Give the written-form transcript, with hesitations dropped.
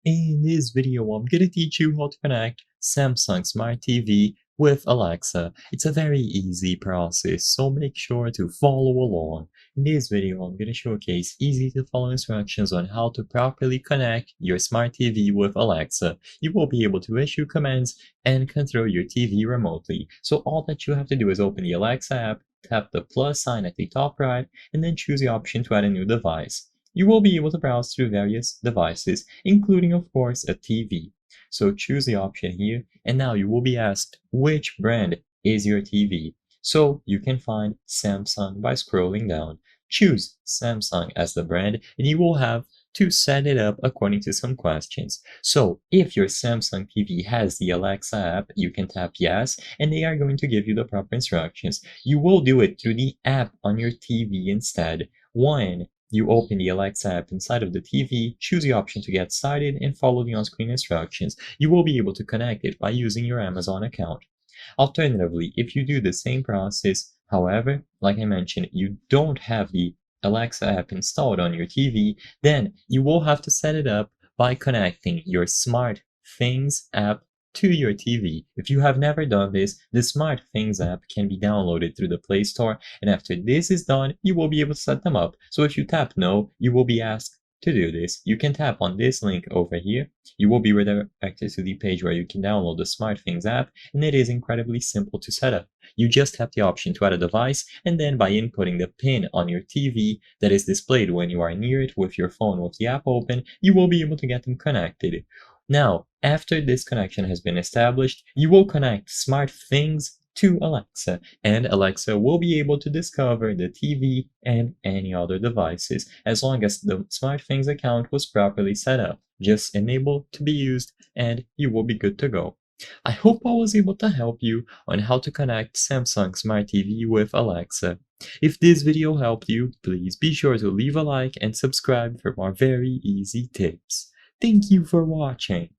In this video, I'm gonna teach you how to connect Samsung Smart TV with Alexa. It's a very easy process, so make sure to follow along. In this video, I'm gonna showcase easy to follow instructions on how to properly connect your Smart TV with Alexa. You will be able to issue commands and control your TV remotely. So all that you have to do is open the Alexa app, tap the plus sign at the top right, and then choose the option to add a new device. You will be able to browse through various devices, including of course a TV. So choose the option here, and now you will be asked which brand is your TV. So you can find Samsung by scrolling down. Choose Samsung as the brand, and you will have to set it up according to some questions. So if your Samsung TV has the Alexa app, you can tap yes, and they are going to give you the proper instructions. You will do it through the app on your TV instead. One, you open the Alexa app inside of the TV, choose the option to get started, and follow the on-screen instructions. You will be able to connect it by using your Amazon account. Alternatively, if you do the same process, however, like I mentioned, you don't have the Alexa app installed on your TV, then you will have to set it up by connecting your Smart Things app to your TV. If you have never done this, the Smart Things app can be downloaded through the Play Store, and after this is done, you will be able to set them up. So if you tap no, you will be asked to do this. You can tap on this link over here. You will be redirected to the page where you can download the Smart Things app, and it is incredibly simple to set up. You just have the option to add a device, and then by inputting the pin on your TV that is displayed when you are near it with your phone with the app open, you will be able to get them connected. Now, after this connection has been established, you will connect Smart Things to Alexa, and Alexa will be able to discover the TV and any other devices as long as the SmartThings account was properly set up. Just enable to be used, and you will be good to go. I hope I was able to help you on how to connect Samsung Smart TV with Alexa. If this video helped you, please be sure to leave a like and subscribe for more very easy tips. Thank you for watching.